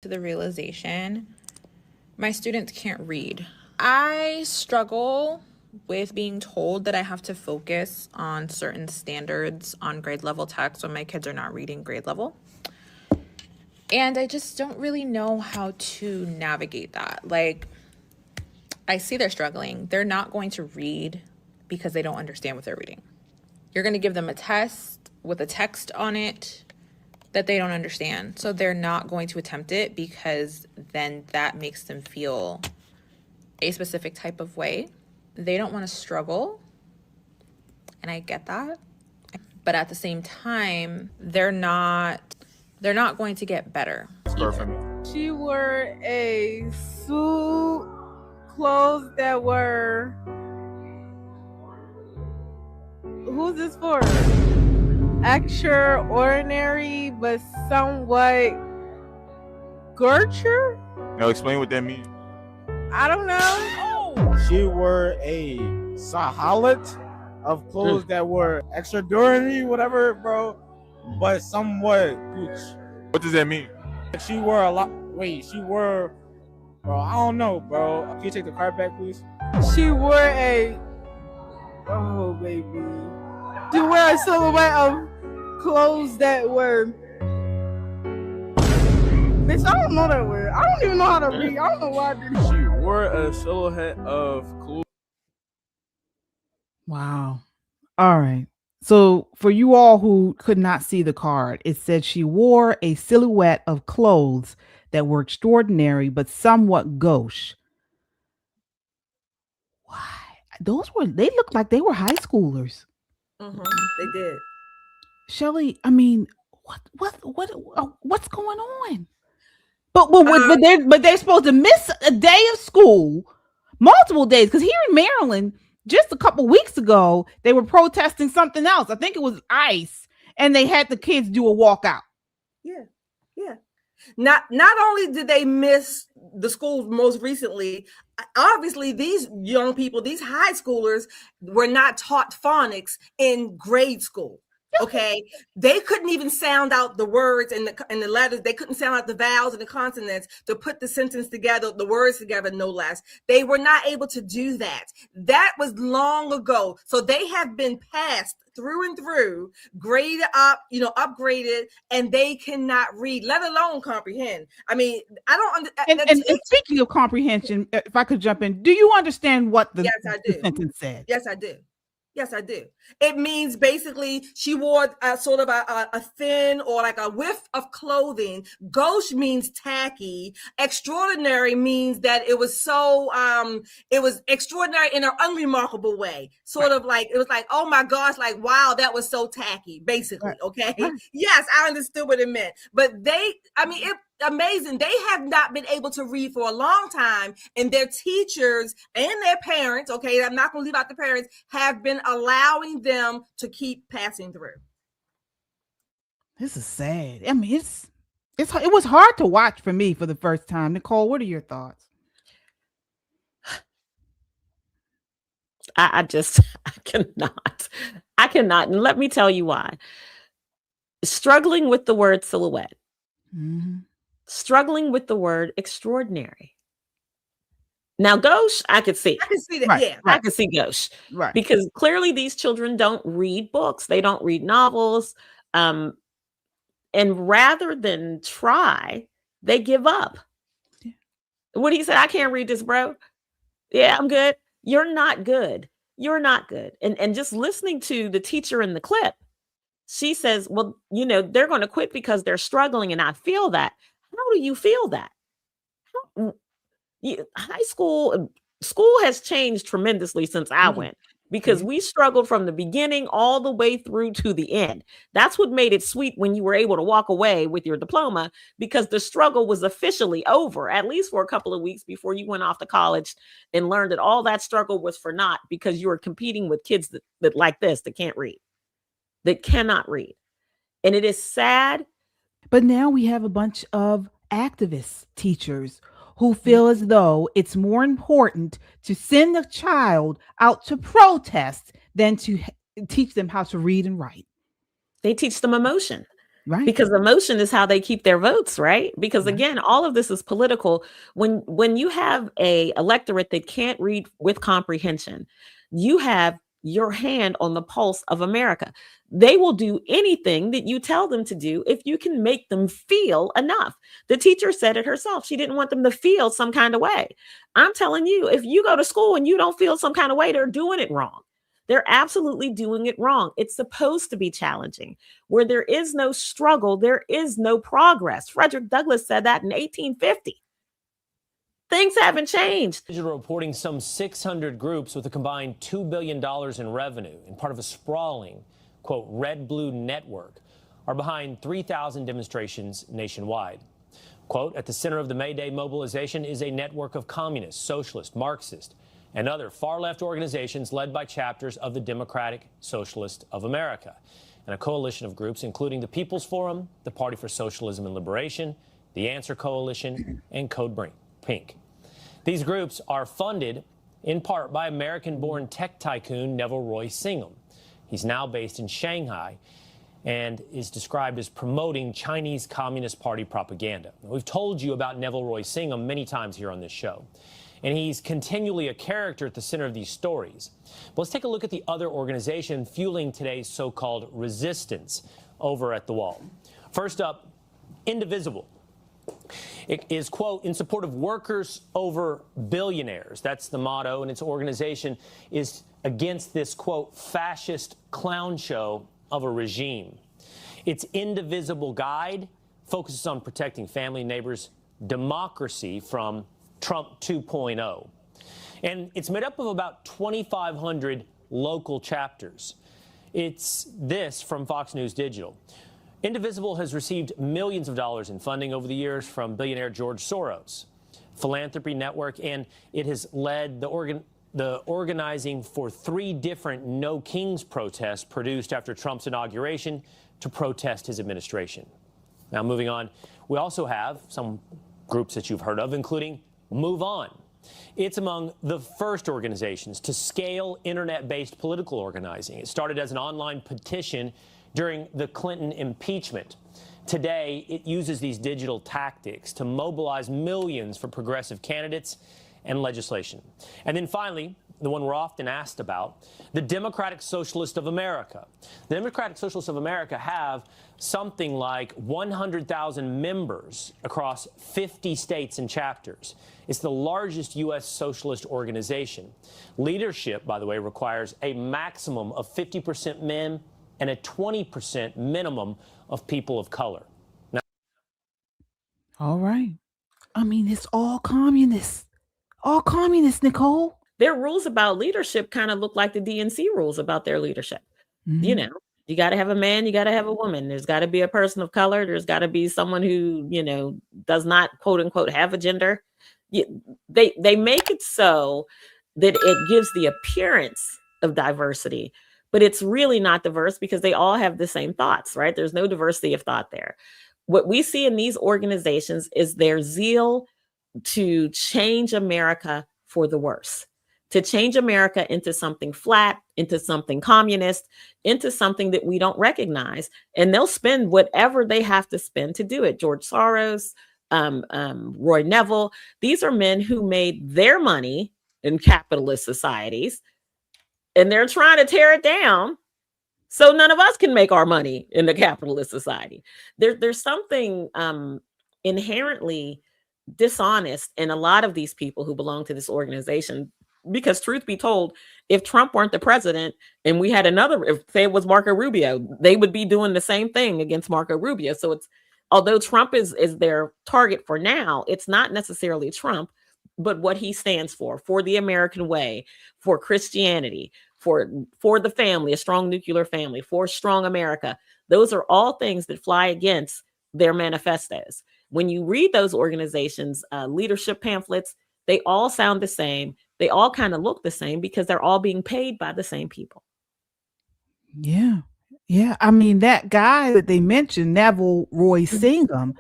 to the realization my students can't read. I struggle with being told that I have to focus on certain standards on grade level text when my kids are not reading grade level. And I just don't really know how to navigate that. Like, I see they're struggling. They're not going to read because they don't understand what they're reading. You're going to give them a test with a text on it that they don't understand. So they're not going to attempt it because then that makes them feel a specific type of way. They don't want to struggle, and I get that. But at the same time, they're not going to get better. She wore a suit, clothes that were, who's this for? Extraordinary, but somewhat Gertrude? Now explain what that means. I don't know. She wore a sahalat of clothes that were extraordinary, whatever, bro, but somewhat gooch. What does that mean? She wore a lot. Wait, she wore, bro, I don't know, bro. Can you take the card back, please? She wore a, oh, baby. She wore a silhouette of clothes that were, bitch, I don't know that word. I don't even know how to read. I don't know why I did it. She wore a silhouette of clothes. Wow. All right. So for you all who could not see the card, it said she wore a silhouette of clothes that were extraordinary but somewhat gauche. Why? They looked like they were high schoolers. They did. Shelly, I mean, what's going on? But they're supposed to miss a day of school, multiple days, because here in Maryland, just a couple weeks ago, they were protesting something else. I think it was ICE, and they had the kids do a walkout. Yeah. Not only did they miss the school most recently, obviously these young people, these high schoolers, were not taught phonics in grade school. Okay, they couldn't even sound out the words and the letters. They couldn't sound out the vowels and the consonants to put the sentence together, the words together, no less. They were not able to do that. That was long ago. So they have been passed through and through, graded up, upgraded, and they cannot read, let alone comprehend. I mean, I don't understand. And speaking of comprehension, if I could jump in, do you understand what the sentence said? Yes, I do. Yes, I do. It means basically she wore sort of a thin or like a whiff of clothing. Gauche means tacky. Extraordinary means that it was so, it was extraordinary in an unremarkable way. Sort of like, it was like, oh my gosh, like, wow, that was so tacky, basically, okay? Yes, I understood what it meant. But amazing. They have not been able to read for a long time, and their teachers and their parents, okay, I'm not going to leave out the parents, have been allowing them to keep passing through. This is sad. I mean, it was hard to watch for me for the first time. Nicole, what are your thoughts? I cannot. And let me tell you why. Struggling with the word silhouette. Mm-hmm. Struggling with the word extraordinary. Now, gauche, I could see. I can see that, right, yeah. Right. I can see gauche. Right. Because clearly these children don't read books. They don't read novels. And rather than try, they give up. Yeah. What he said, I can't read this, bro. Yeah, I'm good. You're not good. You're not good. And just listening to the teacher in the clip, she says, well, they're going to quit because they're struggling. And I feel that. How do you feel that? High school has changed tremendously since I went, because we struggled from the beginning all the way through to the end. That's what made it sweet when you were able to walk away with your diploma, because the struggle was officially over, at least for a couple of weeks before you went off to college and learned that all that struggle was for naught, because you were competing with kids that like this, that can't read, that cannot read. And it is sad. But now we have a bunch of activist teachers who feel as though it's more important to send a child out to protest than to teach them how to read and write. They teach them emotion. Right. Because emotion is how they keep their votes, right? Because again, all of this is political. When you have a electorate that can't read with comprehension, you have your hand on the pulse of America. They will do anything that you tell them to do if you can make them feel enough. The teacher said it herself. She didn't want them to feel some kind of way. I'm telling you, if you go to school and you don't feel some kind of way, they're doing it wrong. They're absolutely doing it wrong. It's supposed to be challenging. Where there is no struggle, there is no progress. Frederick Douglass said that in 1850. Things haven't changed. Digital reporting some 600 groups with a combined $2 billion in revenue and part of a sprawling, quote, red-blue network are behind 3,000 demonstrations nationwide. Quote, at the center of the May Day mobilization is a network of communist, socialist, Marxist, and other far-left organizations led by chapters of the Democratic Socialist of America, and a coalition of groups including the People's Forum, the Party for Socialism and Liberation, the Answer Coalition, and Code Pink. These groups are funded in part by American-born tech tycoon Neville Roy Singham. He's now based in Shanghai and is described as promoting Chinese Communist Party propaganda. We've told you about Neville Roy Singham many times here on this show, and he's continually a character at the center of these stories. But let's take a look at the other organization fueling today's so-called resistance over at the wall. First up, Indivisible. It is, quote, in support of workers over billionaires. That's the motto, and its organization is against this, quote, fascist clown show of a regime. Its Indivisible guide focuses on protecting family, neighbors, democracy from Trump 2.0. And it's made up of about 2,500 local chapters. It's this from Fox News Digital. Indivisible has received millions of dollars in funding over the years from billionaire George Soros, philanthropy network, and it has led the organizing for 3 different No Kings protests produced after Trump's inauguration to protest his administration. Now, moving on, we also have some groups that you've heard of, including Move On. It's among the first organizations to scale internet-based political organizing. It started as an online petition during the Clinton impeachment. Today, it uses these digital tactics to mobilize millions for progressive candidates and legislation. And then finally, the one we're often asked about, the Democratic Socialist of America. The Democratic Socialists of America have something like 100,000 members across 50 states and chapters. It's the largest U.S. socialist organization. Leadership, by the way, requires a maximum of 50% men and a 20% minimum of people of color. Now, all right. I mean, it's all communists. All communists, Nicole. Their rules about leadership kind of look like the DNC rules about their leadership. Mm-hmm. You know, you got to have a man, you got to have a woman. There's got to be a person of color. There's got to be someone who, you know, does not, quote unquote, have a gender. They make it so that it gives the appearance of diversity, but it's really not diverse because they all have the same thoughts, right? There's no diversity of thought there. What we see in these organizations is their zeal to change America for the worse, to change America into something flat, into something communist, into something that we don't recognize. And they'll spend whatever they have to spend to do it. George Soros, Roy Neville, these are men who made their money in capitalist societies, and they're trying to tear it down so none of us can make our money in the capitalist society. There's something inherently dishonest in a lot of these people who belong to this organization, because truth be told, if Trump weren't the president and we had another, if say it was Marco Rubio, they would be doing the same thing against Marco Rubio. So it's, although Trump is their target for now, it's not necessarily Trump, but what he stands for the American way, for Christianity, for the family, a strong nuclear family, for strong America. Those are all things that fly against their manifestos. When you read those organizations' leadership pamphlets, they all sound the same. They all kind of look the same because they're all being paid by the same people. Yeah. Yeah. I mean, that guy that they mentioned, Neville Roy Singham,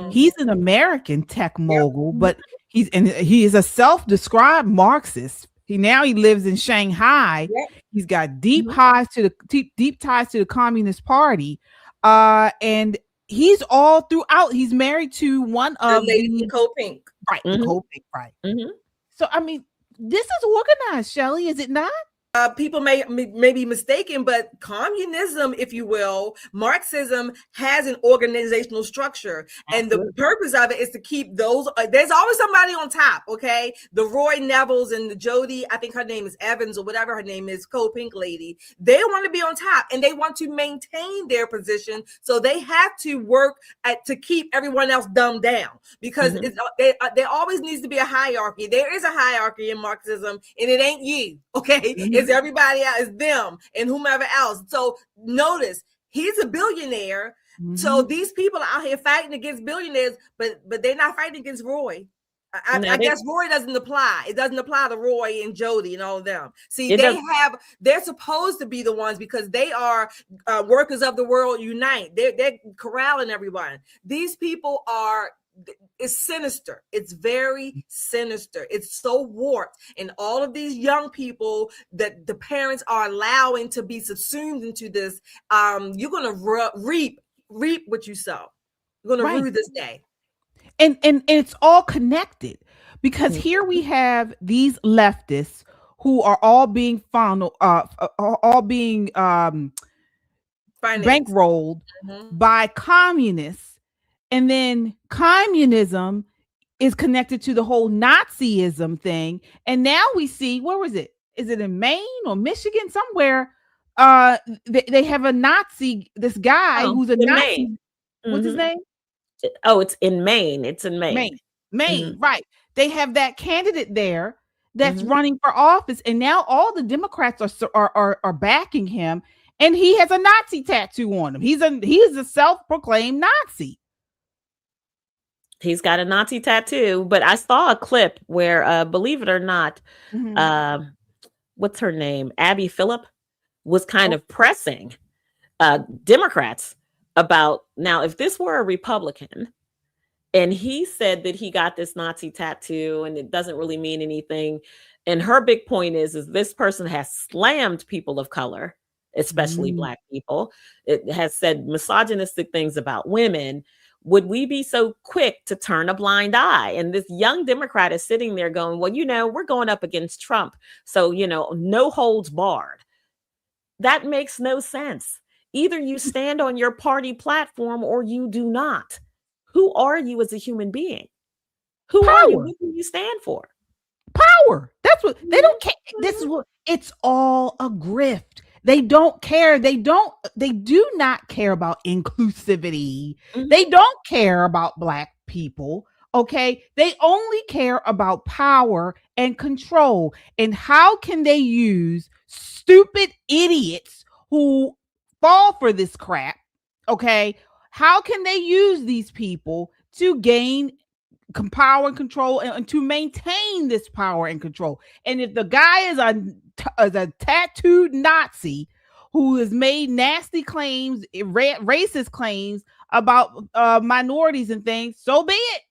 he's an American tech mogul, but he is a self-described Marxist. He lives in Shanghai. He's got deep ties to the Communist Party. And he's all throughout. He's married to one The of lady the in Cold Pink. right, the Cold Pink, right. Mhm. So I mean, this is organized, Shelley, is it not? People may be mistaken, but communism, if you will, Marxism has an organizational structure, and the purpose of it is to keep those. There's always somebody on top. Okay, the Roy Nevilles and the Jody, I think her name is Evans or whatever her name is, Cold Pink lady. They want to be on top, and they want to maintain their position. So they have to work to keep everyone else dumbed down, because there always needs to be a hierarchy. There is a hierarchy in Marxism, and it ain't you. Okay. It's everybody else, it's them and whomever else. So notice he's a billionaire. So these people are out here fighting against billionaires, but they're not fighting against Roy. I guess Roy doesn't apply. It doesn't apply to Roy and Jody and all of them. See, they're supposed to be the ones, because they are workers of the world unite. They're corralling everyone. These people are. It's sinister. It's very sinister. It's so warped. And all of these young people that the parents are allowing to be subsumed into this, you're going to reap what you sow. You're going to rue this day. And it's all connected, because here we have these leftists who are all being bankrolled by communists. And then communism is connected to the whole Nazism thing. And now we see, where was it? Is it in Maine or Michigan? Somewhere they have a Nazi, this guy who's a Nazi. Maine. What's his name? Oh, it's in Maine. It's in Maine. Maine, right. They have that candidate there that's running for office. And now all the Democrats are backing him. And he has a Nazi tattoo on him. He is a self-proclaimed Nazi. He's got a Nazi tattoo, but I saw a clip where, believe it or not, what's her name? Abby Phillip was kind of pressing Democrats about, now, if this were a Republican and he said that he got this Nazi tattoo and it doesn't really mean anything. And her big point is this person has slammed people of color, especially Black people. It has said misogynistic things about women. Would we be so quick to turn a blind eye? And this young Democrat is sitting there going, well, we're going up against Trump. So, no holds barred. That makes no sense. Either you stand on your party platform or you do not. Who are you as a human being? Who are you? What do you stand for? Power. That's what they don't care. This is what it's all a grift. They don't care. They do not care about inclusivity. They don't care about Black people. Okay. They only care about power and control. And how can they use stupid idiots who fall for this crap? Okay. How can they use these people to gain power and control and to maintain this power and control? And if the guy is a tattooed Nazi who has made nasty claims, racist claims about minorities and things, so be it.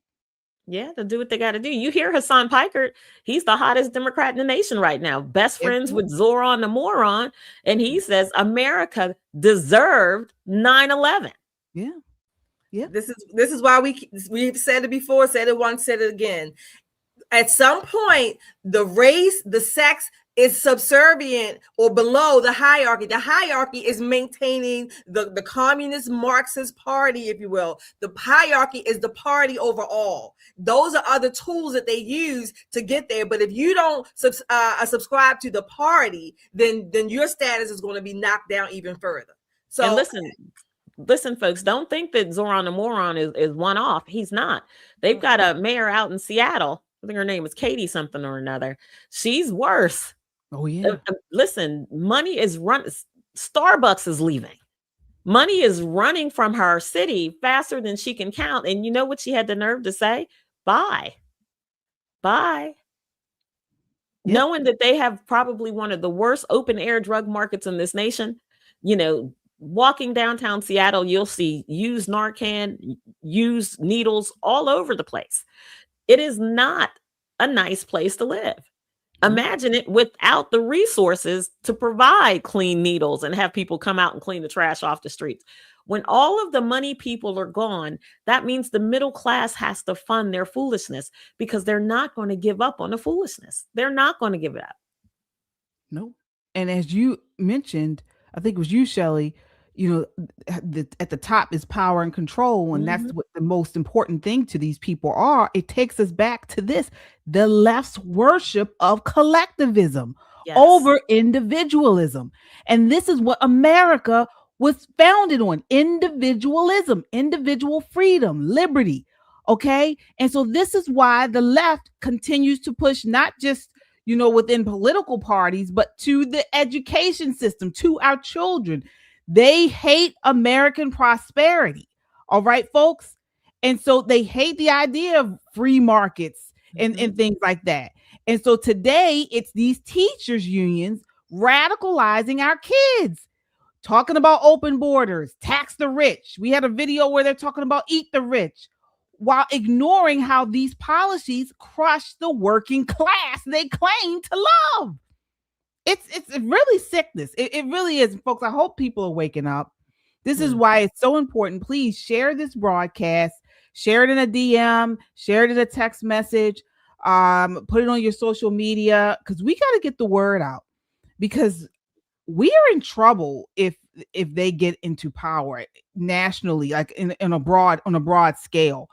Yeah, to do what they got to do. You hear Hassan Pikert, he's the hottest Democrat in the nation right now. Best friends with Zoran the moron. And he says America deserved 9/11. Yeah. Yeah. This is why we've said it before, said it once, said it again. At some point, the race, the sex is subservient or below the hierarchy. The hierarchy is maintaining the communist Marxist party, if you will. The hierarchy is the party overall. Those are other tools that they use to get there. But if you don't subscribe to the party, then your status is going to be knocked down even further. So and listen, folks, don't think that Zoran the moron is one off. He's not. They've got a mayor out in Seattle. I think her name is Katie something or another. She's worse. Oh, yeah. Listen, money is Starbucks is leaving. Money is running from her city faster than she can count. And you know what she had the nerve to say? Bye. Yep. Knowing that they have probably one of the worst open air drug markets in this nation. Walking downtown Seattle, you'll see used Narcan, used needles all over the place. It is not a nice place to live. Imagine it without the resources to provide clean needles and have people come out and clean the trash off the streets. When all of the money people are gone, that means the middle class has to fund their foolishness because they're not going to give up on the foolishness. They're not going to give it up. No. And as you mentioned, I think it was you, Shelley, at the top is power and control. And that's what the most important thing to these people are. It takes us back to this, the left's worship of collectivism over individualism. And this is what America was founded on: individualism, individual freedom, liberty. Okay. And so this is why the left continues to push not just, within political parties, but to the education system, to our children. They hate American prosperity. All right, folks. And so they hate the idea of free markets and things like that. And so today it's these teachers unions radicalizing our kids, talking about open borders, tax the rich. We had a video where they're talking about eat the rich, while ignoring how these policies crush the working class they claim to love. It's really sickness. It really is, folks. I hope people are waking up. This is why it's so important. Please share this broadcast, share it in a DM, share it in a text message, put it on your social media, because we got to get the word out, because we are in trouble if they get into power nationally, like on a broad scale.